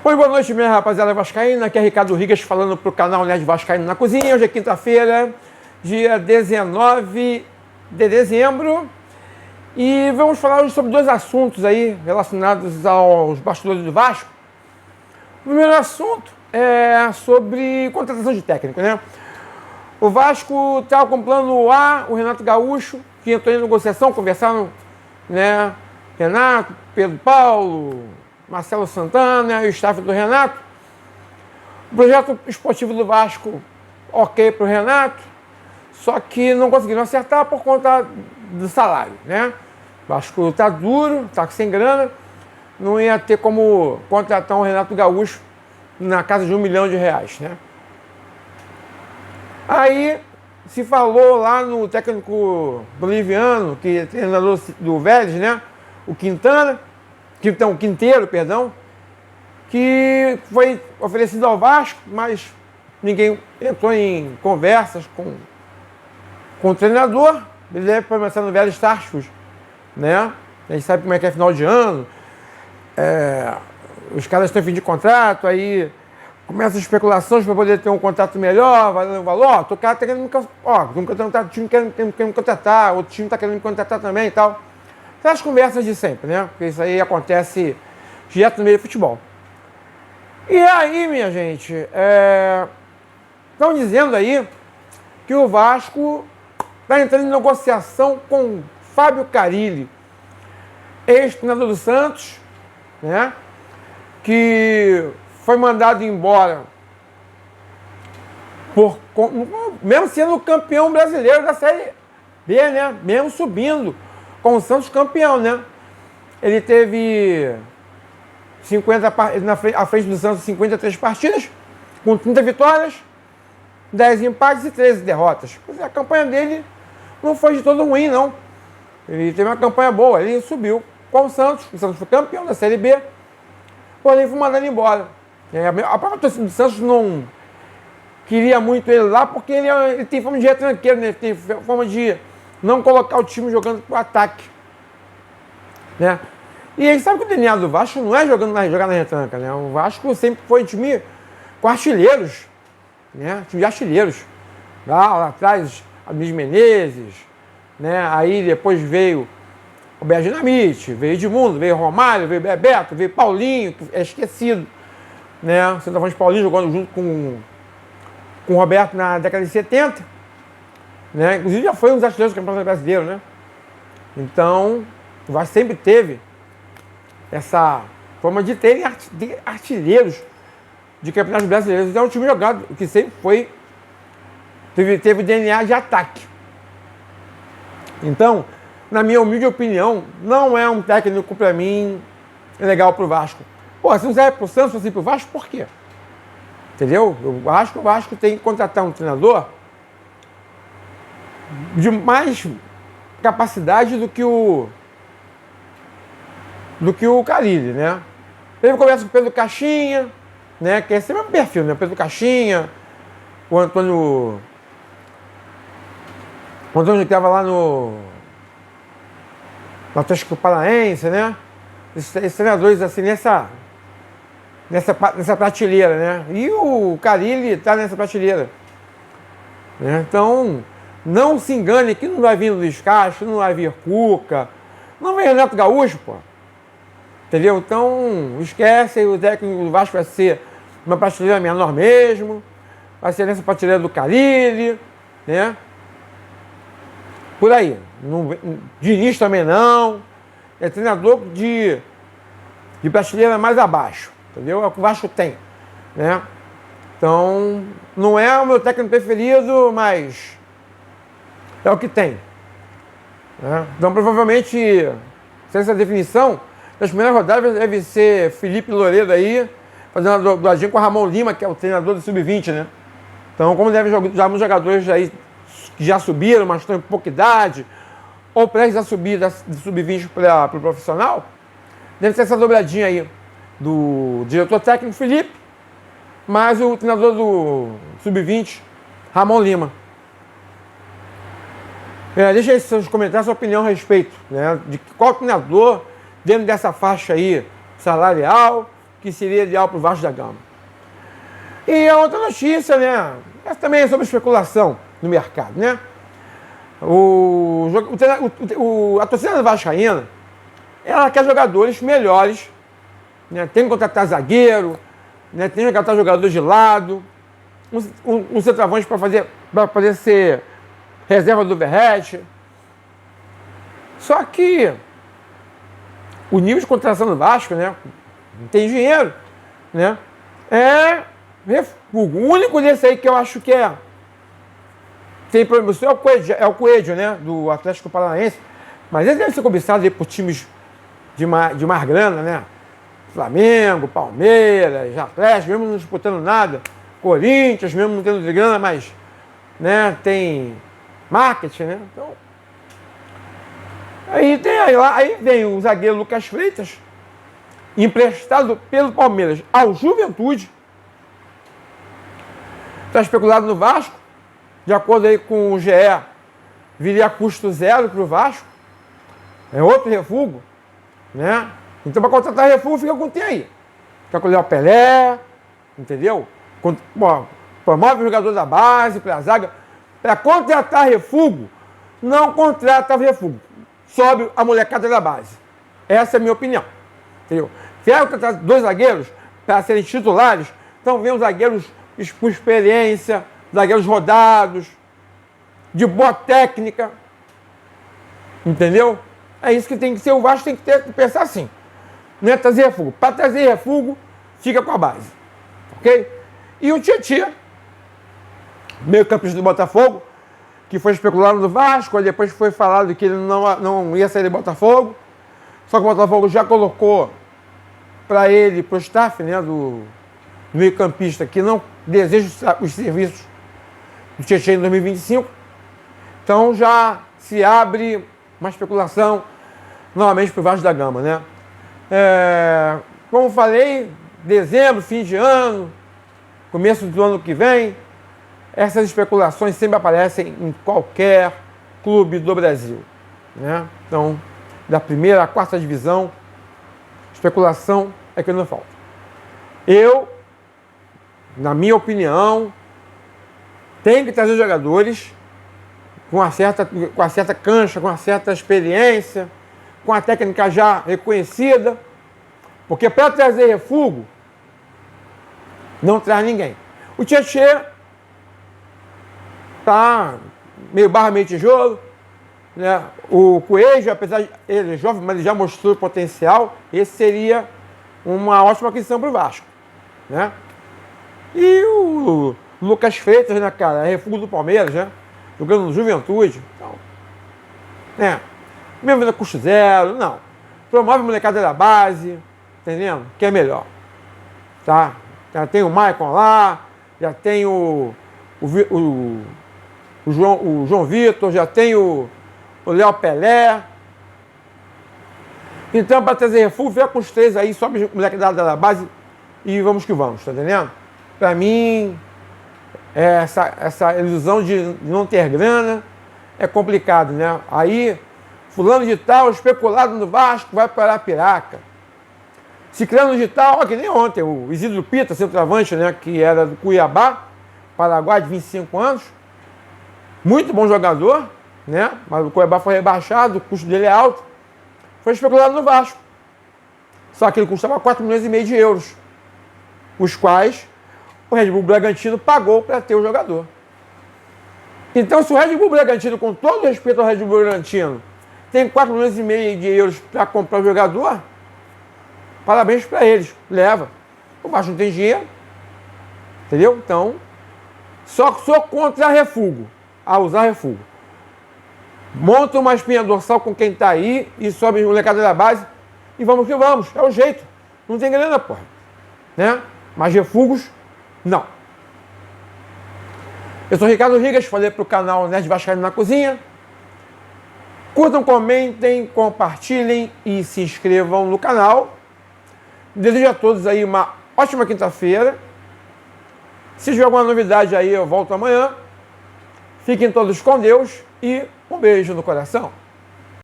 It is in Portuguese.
Pois boa noite, minha rapaziada vascaína. Aqui é Ricardo Rigas falando para o canal Nerd Vascaíno na Cozinha. Hoje é quinta-feira, dia 19 de dezembro. E vamos falar hoje sobre dois assuntos aí relacionados aos bastidores do Vasco. O primeiro assunto é sobre contratação de técnico, né? O Vasco estava com plano A, o Renato Gaúcho, que entrou em negociação, conversaram, né? Renato, Pedro Paulo, Marcelo Santana e o staff do Renato. O projeto esportivo do Vasco, ok para o Renato, só que não conseguiram acertar por conta do salário, né? O Vasco está duro, está sem grana, não ia ter como contratar um Renato Gaúcho na casa de R$1 milhão, né? Aí se falou lá no técnico boliviano, que é treinador do Vélez, né? O Quinteiro, perdão, que foi oferecido ao Vasco, mas ninguém entrou em conversas com o treinador. Ele deve começar no Vélez Sarsfield, né? A gente sabe como é que é final de ano, os caras estão em fim de contrato, aí começam especulações para poder ter um contrato melhor, valendo o valor. O cara tá querendo o time quer me contratar, outro time está querendo me contratar também e tal. Aquelas conversas de sempre, né? Porque isso aí acontece direto no meio do futebol. E aí, minha gente, estão dizendo aí que o Vasco está entrando em negociação com Fábio Carille, ex-treinador do Santos, né? Que foi mandado embora mesmo sendo campeão brasileiro da Série B, né? Mesmo subindo com o Santos campeão, né? Ele teve à frente do Santos 53 partidas, com 30 vitórias, 10 empates e 13 derrotas. A campanha dele não foi de todo ruim, não. Ele teve uma campanha boa, ele subiu com o Santos foi campeão da Série B, porém foi mandado embora. A própria torcida do Santos não queria muito ele lá, porque ele tem fama de retranqueiro, né? Ele tem fama de não colocar o time jogando para o ataque, né? E a gente sabe que o DNA do Vasco não é jogar na retranca, né? O Vasco sempre foi time com artilheiros, né? Time de artilheiros. Lá atrás, Luiz Menezes, né? Aí depois veio o Roberto Dinamite, veio Edmundo, veio Romário, veio Bebeto, veio Paulinho, que é esquecido, né? Você está falando de Paulinho jogando junto com o Roberto na década de 70, né? Inclusive já foi um dos artilheiros do Campeonato Brasileiro, né? Então, o Vasco sempre teve essa forma de terem artilheiros de campeonatos brasileiros. Então é um time jogado que sempre teve DNA de ataque. Então, na minha humilde opinião, não é um técnico para mim legal para o Vasco. Pô, se não serve para o Santos, assim para o Vasco, por quê? Entendeu? Eu acho que o Vasco tem que contratar um treinador de mais capacidade do que o Carille, né? Teve conversa com o Pedro Caixinha, né? Que é sempre o mesmo perfil, né? Pedro Caixinha, o Antônio que estava lá no Atlético Paranaense, né? Esses treinadores assim nessa prateleira, né? E o Carille está nessa prateleira, né? Então, não se engane que não vai vir Luiz Castro, não vai vir Cuca, não vem Renato Gaúcho, pô. Entendeu? Então, esquece, o técnico do Vasco vai ser uma prateleira menor mesmo, vai ser nessa prateleira do Carille, né? Por aí. Diniz também não. É treinador de prateleira mais abaixo, entendeu? É o que o Vasco tem, né? Então, não é o meu técnico preferido, mas é o que tem, né? Então, provavelmente, sem essa definição, nas primeiras rodadas deve ser Felipe Loureiro aí, fazendo a dobradinha com o Ramon Lima, que é o treinador do Sub-20, né? Então, como devem jogar muitos jogadores aí que já subiram, mas estão em pouca idade, ou prestes a subir do Sub-20 para o profissional, deve ser essa dobradinha aí do diretor técnico Felipe, mais o treinador do Sub-20, Ramon Lima. Deixa aí seus comentários, sua opinião a respeito, né, de qual treinador, dentro dessa faixa aí salarial, que seria ideal para o Vasco da Gama. E a outra notícia, né? Essa também é sobre especulação no mercado, né? A torcida vascaína, ela quer jogadores melhores, né? Tem que contratar zagueiro, né? Tem que contratar jogadores de lado, um centroavante para poder ser reserva do Verratti. Só que o nível de contratação do Vasco, né? Não tem dinheiro, né? É refúgio. O único desse aí que eu acho que tem problema é o Coelho, né? Do Atlético Paranaense. Mas ele deve ser cobiçado aí por times de mais grana, né? Flamengo, Palmeiras, Atlético, mesmo não disputando nada. Corinthians, mesmo não tendo de grana, mas, né, tem marketing, né? Então, aí vem o zagueiro Lucas Freitas, emprestado pelo Palmeiras ao Juventude. Está especulado no Vasco. De acordo aí com o GE, viria a custo zero para o Vasco. É outro refúgio, né? Então, para contratar refúgio, fica com quem aí? Fica com o Léo Pelé, entendeu? Promove o jogador da base, para a zaga. Para contratar refúgio, não contrata refúgio. Sobe a molecada da base. Essa é a minha opinião. Entendeu? Quero contratar 2 zagueiros para serem titulares, então vem os zagueiros por experiência, zagueiros rodados, de boa técnica. Entendeu? É isso que tem que ser. O Vasco tem que pensar assim. Não é trazer refúgio. Para trazer refúgio, fica com a base. Ok? E o Tietê, meio-campista do Botafogo, que foi especulado no Vasco, depois foi falado que ele não ia sair do Botafogo. Só que o Botafogo já colocou para ele, para o staff, né, do meio-campista, que não deseja os serviços do Tietê em 2025. Então já se abre uma especulação novamente para o Vasco da Gama, né? Como falei, dezembro, fim de ano, começo do ano que vem, essas especulações sempre aparecem em qualquer clube do Brasil, né? Então, da primeira à quarta divisão, especulação é que não falta. Eu, na minha opinião, tenho que trazer jogadores com uma certa cancha, com uma certa experiência, com a técnica já reconhecida, porque para trazer refúgio, não traz ninguém. O Tietê está meio barra, meio tijolo, né? O Coelho, apesar de ele jovem, mas ele já mostrou potencial, esse seria uma ótima aquisição para o Vasco, né? E o Lucas Freitas, né, cara, é refúgio do Palmeiras, né? Jogando no Juventude. Então, né? Mesmo vindo a custo zero, não. Promove a molecada da base, entendendo? Que é melhor. Tá? Já tem o Maicon lá, já tem o João Vitor, já tem o Léo Pelé. Então, para trazer refúgio, vem com os 3 aí, sobe o molecada da base e vamos que vamos, tá entendendo? Para mim, essa ilusão de não ter grana é complicado, né? Aí, fulano de tal, especulado no Vasco, vai para Arapiraca. Ciclano de tal, ó, que nem ontem, o Isidro Pita, centroavante, né, que era do Cuiabá, Paraguai, de 25 anos. Muito bom jogador, né? Mas o Cuiabá foi rebaixado, o custo dele é alto. Foi especulado no Vasco. Só que ele custava 4,5 milhões de euros, os quais o Red Bull Bragantino pagou para ter o jogador. Então, se o Red Bull Bragantino, com todo respeito ao Red Bull Bragantino, tem 4,5 milhões de euros para comprar o jogador, parabéns para eles, leva. O Vasco não tem dinheiro, entendeu? Então, só contra refúgio, a usar refúgio. Monta uma espinha dorsal com quem está aí e sobe o molecada da base e vamos que vamos, é o jeito. Não tem grana, porra. Né? Mas refúgios, não. Eu sou Ricardo Rigas, falei para o canal Nerd Vascaíno na Cozinha. Curtam, comentem, compartilhem e se inscrevam no canal. Desejo a todos aí uma ótima quinta-feira. Se tiver alguma novidade aí, eu volto amanhã. Fiquem todos com Deus e um beijo no coração.